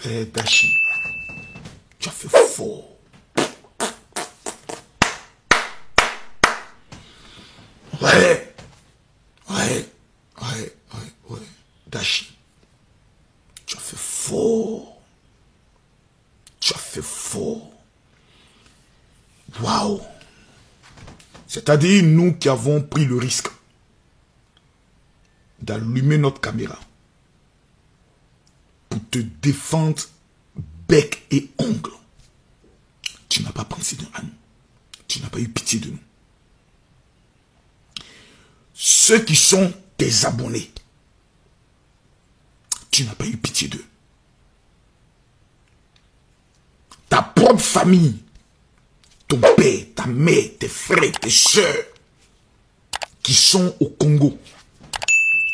Ouais, Dashi, tu as fait fort. Ouais. Dashi, tu as fait fort. Tu as fait fort. Waouh. C'est-à-dire, nous qui avons pris le risque d'allumer notre caméra pour te défendre bec et ongle. Tu n'as pas pensé à nous. Tu n'as pas eu pitié de nous. Ceux qui sont tes abonnés, tu n'as pas eu pitié d'eux. Ta propre famille, ton père, ta mère, tes frères, tes soeurs, qui sont au Congo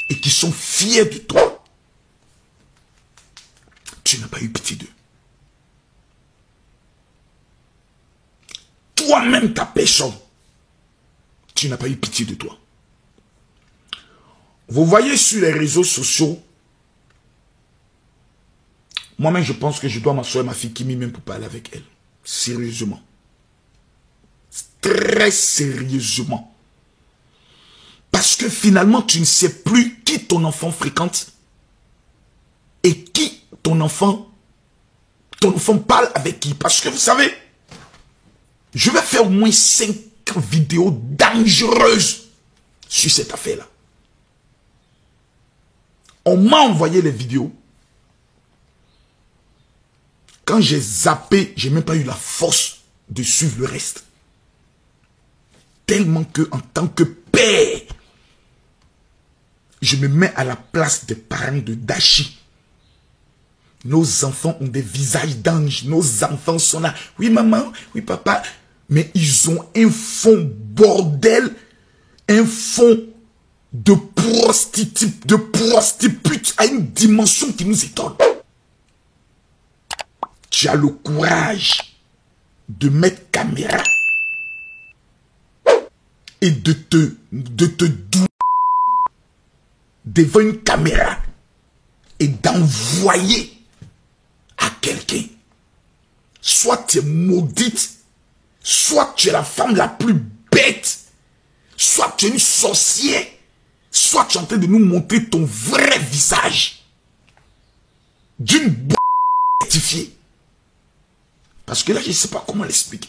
et qui sont fiers de toi, tu n'as pas eu pitié d'eux. Toi-même, ta personne, tu n'as pas eu pitié de toi. Vous voyez sur les réseaux sociaux, moi-même je pense que je dois m'asseoir ma fille Kimi même pour parler avec elle. Sérieusement. Très sérieusement. Parce que finalement tu ne sais plus qui ton enfant fréquente et qui ton enfant parle avec qui. Parce que vous savez, je vais faire au moins 5 vidéos dangereuses sur cette affaire-là. On m'a envoyé les vidéos. Quand j'ai zappé, j'ai même pas eu la force de suivre le reste. Tellement que, en tant que père, je me mets à la place des parents de Dashi. Nos enfants ont des visages d'anges. Nos enfants sont là. Oui, maman. Oui, papa. Mais ils ont un fond bordel. Un fond de prostitute à une dimension qui nous étonne. Tu as le courage de mettre caméra et de te douiller devant une caméra et d'envoyer à quelqu'un. Soit tu es maudite, soit tu es la femme la plus bête, soit tu es une sorcière, soit tu es en train de nous montrer ton vrai visage d'une b*** rectifiée. Parce que là, je ne sais pas comment l'expliquer.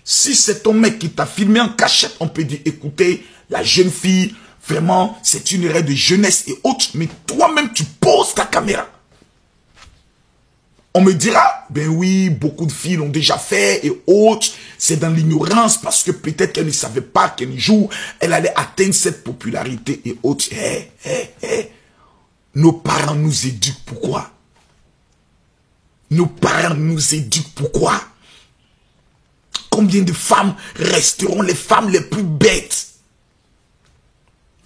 Si c'est ton mec qui t'a filmé en cachette, on peut dire, écoutez, la jeune fille, vraiment, c'est une erreur de jeunesse et autres. Mais toi-même, tu poses ta caméra. On me dira, ben oui, beaucoup de filles l'ont déjà fait et autres. C'est dans l'ignorance parce que peut-être qu'elle ne savait pas qu'un jour, elle allait atteindre cette popularité et autres. Nos parents nous éduquent. Pourquoi? Nos parents nous éduquent. Pourquoi? Combien de femmes resteront les femmes les plus bêtes?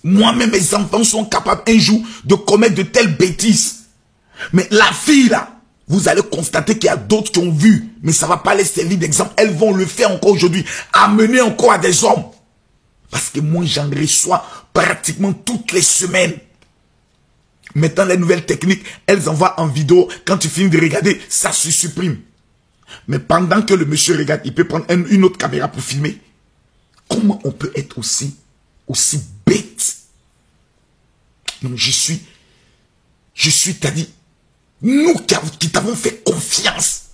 Moi-même, mes enfants sont capables un jour de commettre de telles bêtises. Mais la fille là, vous allez constater qu'il y a d'autres qui ont vu. Mais ça ne va pas les servir d'exemple. Elles vont le faire encore aujourd'hui. Amener encore à des hommes. Parce que moi, j'en reçois pratiquement toutes les semaines. Maintenant, les nouvelles techniques, elles envoient en vidéo. Quand tu finis de regarder, ça se supprime. Mais pendant que le monsieur regarde, il peut prendre une autre caméra pour filmer. Comment on peut être aussi bête? Non, je suis, t'as dit, nous qui t'avons fait confiance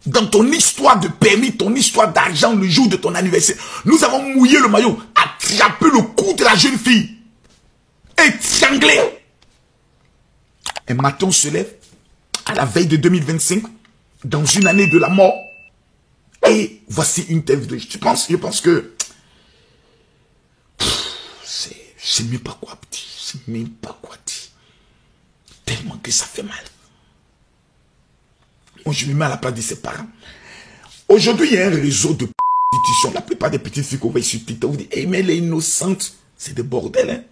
dans ton histoire de permis, ton histoire d'argent le jour de ton anniversaire, nous avons mouillé le maillot, attrapé le cou de la jeune fille, étranglé. Un matin, on se lève à la veille de 2025, dans une année de la mort, et voici une telle vidéo. Je pense que je sais même pas quoi dire. Je sais même pas quoi dire. Tellement que ça fait mal. Moi, je me mets à la place de ses parents. Aujourd'hui, il y a un réseau de prostitution. La plupart des petites filles qu'on voit sur TikTok, vous dites, hey, mais elle est innocente. C'est des bordels, hein.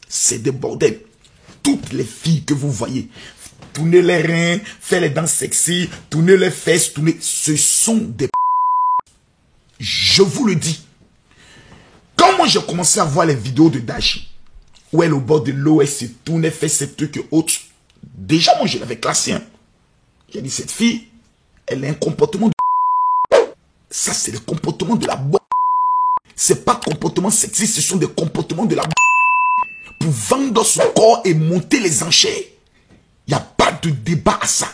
C'est des bordels. Toutes les filles que vous voyez, tournez les reins, faites les dents sexy, tournez les fesses, ce sont des... Je vous le dis. Quand moi j'ai commencé à voir les vidéos de Dashi, où elle au bord de l'eau, elle se tourne, elle fait ses trucs et autres, Déjà, moi, je l'avais classée. Hein. J'ai dit, cette fille, elle a un comportement de... Ça, c'est le comportement de la boîte. C'est pas comportement sexiste, ce sont des comportements de la boîte. Pour vendre son corps et monter les enchères. Il n'y a pas de débat à ça.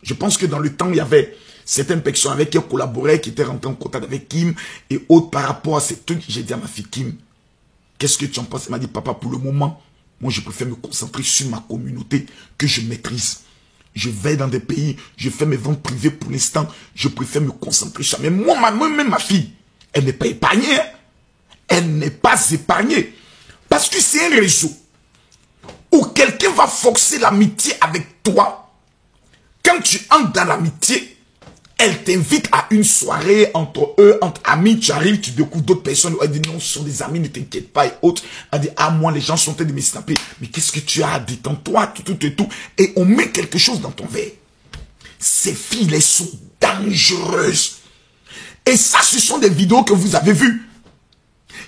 Je pense que dans le temps, il y avait certaines personnes avec qui on collaborait, qui étaient rentrées en contact avec Kim et autres par rapport à ces trucs. J'ai dit à ma fille, Kim, qu'est-ce que tu en penses? Elle m'a dit, papa, pour le moment, moi, je préfère me concentrer sur ma communauté que je maîtrise. Je vais dans des pays, je fais mes ventes privées pour l'instant. Je préfère me concentrer sur ça. Mais moi-même, ma fille, elle n'est pas épargnée. Hein? Elle n'est pas épargnée. Parce que c'est un réseau où quelqu'un va forcer l'amitié avec toi. Quand tu entres dans l'amitié, elle t'invite à une soirée entre eux, entre amis, tu arrives, tu découvres d'autres personnes, elle dit non, ce sont des amis, ne t'inquiète pas et autres. Elle dit, ah moi les gens sont en train de me snapper, mais qu'est-ce que tu as, détends-toi, tout. Et on met quelque chose dans ton verre. Ces filles, elles sont dangereuses. Et ça, ce sont des vidéos que vous avez vues.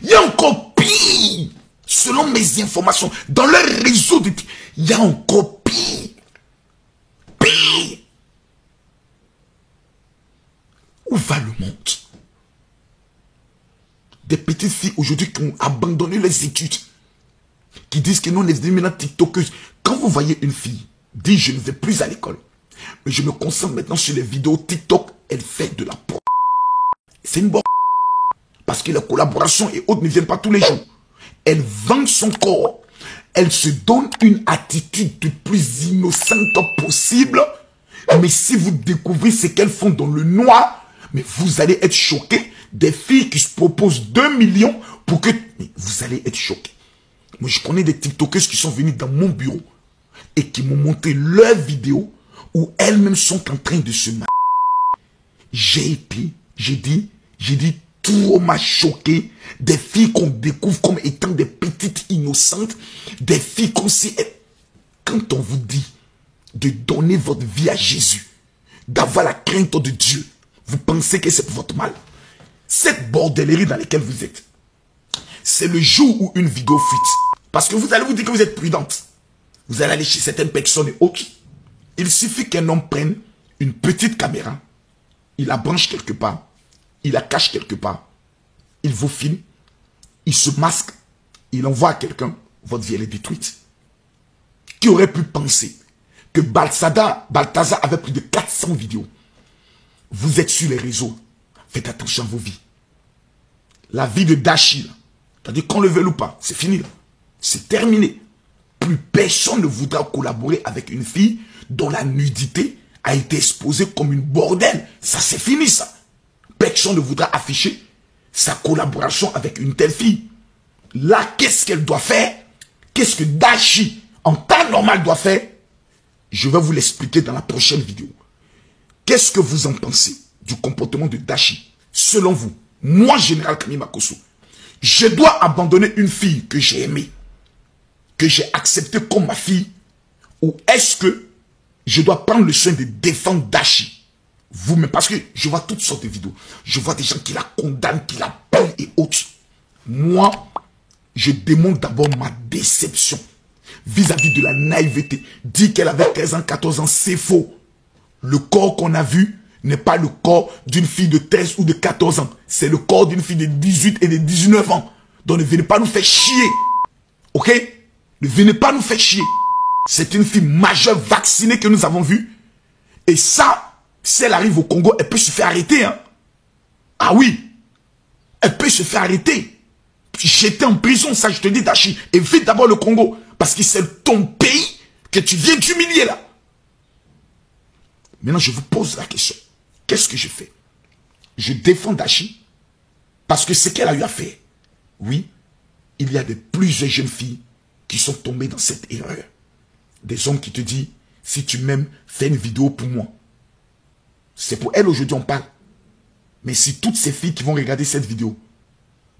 Il y a encore pire, selon mes informations, dans leur réseau, il y a encore pire. Pire. Où va le monde? Des petites filles aujourd'hui qui ont abandonné les études, qui disent que nous, on est devenus maintenant tiktokeuses. Quand vous voyez une fille dire je ne vais plus à l'école, mais je me concentre maintenant sur les vidéos TikTok, elle fait de la porte. C'est une bonne. Parce que les collaborations et autres ne viennent pas tous les jours. Elle vend son corps. Elle se donne une attitude le plus innocente possible. Mais si vous découvrez ce qu'elles font dans le noir, mais vous allez être choqués. Des filles qui se proposent 2 millions pour que... Mais vous allez être choqués. Moi, je connais des TikTokers qui sont venus dans mon bureau et qui m'ont montré leurs vidéos où elles-mêmes sont en train de se marier. J'ai dit, tout m'a choqué. Des filles qu'on découvre comme étant des petites innocentes. Des filles comme si... Quand on vous dit de donner votre vie à Jésus, d'avoir la crainte de Dieu, vous pensez que c'est pour votre mal. Cette bordellerie dans laquelle vous êtes, c'est le jour où une vidéo fuite. Parce que vous allez vous dire que vous êtes prudente. Vous allez aller chez certaines personnes et autres. Il suffit qu'un homme prenne une petite caméra, il la branche quelque part, il la cache quelque part, il vous filme, il se masque, il envoie à quelqu'un, votre vie elle est détruite. Qui aurait pu penser que Balthazar avait plus de 400 vidéos? Vous êtes sur les réseaux, faites attention à vos vies. La vie de Dashi, c'est-à-dire qu'on le veuille ou pas, c'est fini là. C'est terminé. Plus personne ne voudra collaborer avec une fille dont la nudité a été exposée comme une bordel. Ça, c'est fini, ça. Personne ne voudra afficher sa collaboration avec une telle fille. Là, qu'est-ce qu'elle doit faire? Qu'est-ce que Dashi, en temps normal, doit faire? Je vais vous l'expliquer dans la prochaine vidéo. Qu'est-ce que vous en pensez du comportement de Dashi? Selon vous, moi, Général Kami Makosso, je dois abandonner une fille que j'ai aimée, que j'ai acceptée comme ma fille, ou est-ce que je dois prendre le soin de défendre Dashi? Vous-même, parce que je vois toutes sortes de vidéos. Je vois des gens qui la condamnent, qui la pillent et autres. Moi, je démontre d'abord ma déception vis-à-vis de la naïveté. Dire qu'elle avait 13 ans, 14 ans, c'est faux. Le corps qu'on a vu n'est pas le corps d'une fille de 13 ou de 14 ans. C'est le corps d'une fille de 18 et de 19 ans. Donc ne venez pas nous faire chier. Ok? Ne venez pas nous faire chier. C'est une fille majeure vaccinée que nous avons vue. Et ça, si elle arrive au Congo, elle peut se faire arrêter. Hein? Ah oui. Elle peut se faire arrêter. J'étais en prison, ça je te dis, Dashi. Évite d'abord le Congo. Parce que c'est ton pays que tu viens d'humilier là. Maintenant, je vous pose la question. Qu'est-ce que je fais? Je défends Dashi parce que ce qu'elle a eu à faire. Oui, il y a de plusieurs jeunes filles qui sont tombées dans cette erreur. Des hommes qui te disent, si tu m'aimes, fais une vidéo pour moi. C'est pour elle aujourd'hui on parle. Mais si toutes ces filles qui vont regarder cette vidéo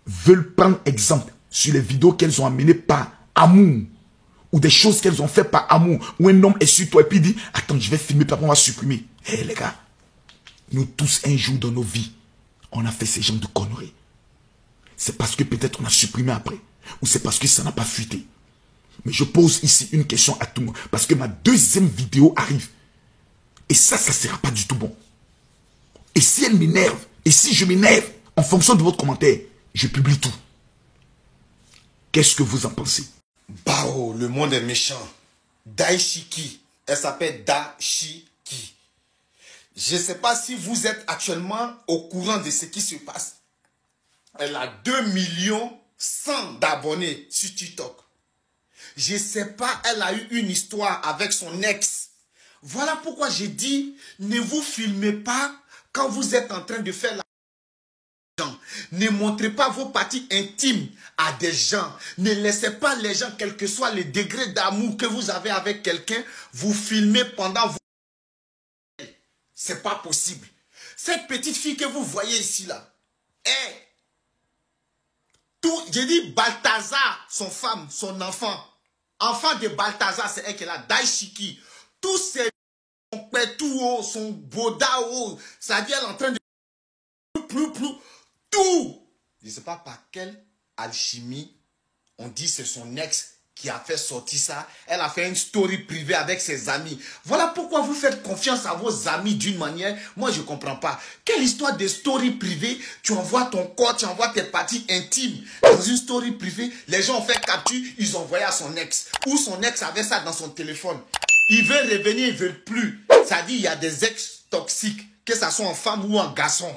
veulent prendre exemple sur les vidéos qu'elles ont amenées par amour, ou des choses qu'elles ont fait par amour, où un homme est sur toi et puis dit, attends, je vais filmer, puis après on va supprimer. Hé les gars, nous tous un jour dans nos vies, on a fait ces genres de conneries. C'est parce que peut-être on a supprimé après, ou c'est parce que ça n'a pas fuité. Mais je pose ici une question à tout le monde. Parce que ma deuxième vidéo arrive. Et ça ne sera pas du tout bon. Et si elle m'énerve, et si je m'énerve, en fonction de votre commentaire, je publie tout. Qu'est-ce que vous en pensez? Bao, le monde est méchant. Daishiki, elle s'appelle Dashiki. Je ne sais pas si vous êtes actuellement au courant de ce qui se passe. Elle a 2 100 000 d'abonnés sur TikTok. Je ne sais pas, elle a eu une histoire avec son ex. Voilà pourquoi j'ai dit, ne vous filmez pas quand vous êtes en train de faire la... Ne montrez pas vos parties intimes à des gens. Ne laissez pas les gens, quel que soit le degré d'amour que vous avez avec quelqu'un, vous filmer pendant vos... C'est pas possible. Cette petite fille que vous voyez ici là, j'ai dit Balthazar, son femme, son enfant de Balthazar, c'est elle qui est là, Daishiki. Tous ces son pétou, son bodao, ça dit elle est en train de tout. Je ne sais pas par quelle alchimie on dit c'est son ex qui a fait sortir ça. Elle a fait une story privée avec ses amis. Voilà pourquoi vous faites confiance à vos amis d'une manière. Moi, je ne comprends pas. Quelle histoire de story privée? Tu envoies ton corps, tu envoies tes parties intimes dans une story privée. Les gens ont fait capture, ils ont envoyé à son ex. Ou son ex avait ça dans son téléphone. Ils veulent revenir, ils ne veulent plus. Ça dit, il y a des ex toxiques, que ce soit en femme ou en garçon.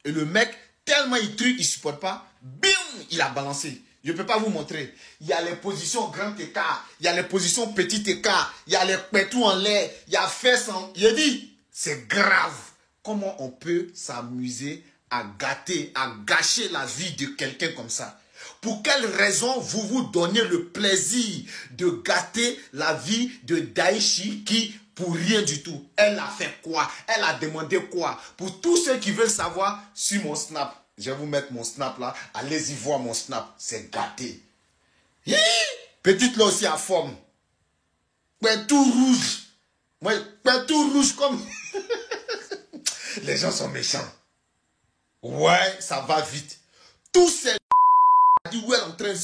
Et le mec, tellement il truc, il ne supporte pas. Bim, il a balancé. Je ne peux pas vous montrer. Il y a les positions grand écart. Il y a les positions petit écart. Il y a les pétous en l'air. Il y a fesses en... Il a dit, c'est grave. Comment on peut s'amuser à gâter, à gâcher la vie de quelqu'un comme ça? Pour quelle raison vous vous donnez le plaisir de gâter la vie de Daishiki pour rien du tout? Elle a fait quoi? Elle a demandé quoi? Pour tous ceux qui veulent savoir, sur mon Snap. Je vais vous mettre mon Snap là. Allez-y voir mon Snap. C'est gâté. Hi! Petite là aussi à forme. Ouais, tout rouge. Ouais, tout rouge comme... Les gens sont méchants. Ouais, ça va vite. Tous ces... où elle est en train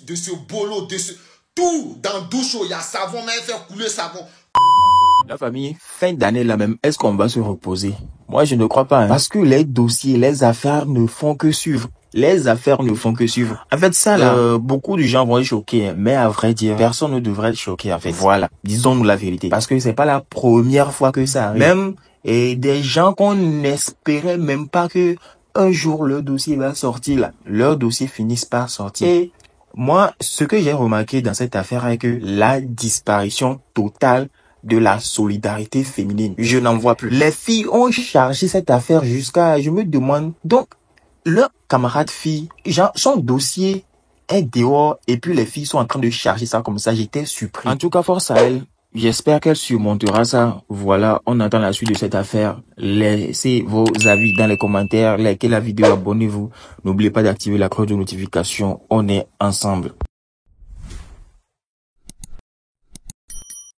de se bolo, tout dans douche, il y a savon, mais elle fait couler savon. La famille, fin d'année là même, est-ce qu'on va se reposer? Moi, je ne crois pas. Hein. Parce que les dossiers, les affaires ne font que suivre. Les affaires ne font que suivre. En fait, ça là, beaucoup de gens vont être choqués. Hein. Mais à vrai dire, personne ne devrait être choqué en fait. Voilà, disons-nous la vérité. Parce que c'est pas la première fois que ça arrive. Même des gens qu'on n'espérait même pas que un jour leur dossier va sortir là. Leur dossier finisse par sortir. Et moi, ce que j'ai remarqué dans cette affaire est que la disparition totale de la solidarité féminine. Je n'en vois plus. Les filles ont chargé cette affaire jusqu'à, je me demande, donc, leur camarade fille, genre, son dossier est dehors et puis les filles sont en train de charger ça comme ça. J'étais surpris. En tout cas, force à elle. J'espère qu'elle surmontera ça. Voilà, on attend la suite de cette affaire. Laissez vos avis dans les commentaires. Likez la vidéo, abonnez-vous. N'oubliez pas d'activer la cloche de notification. On est ensemble.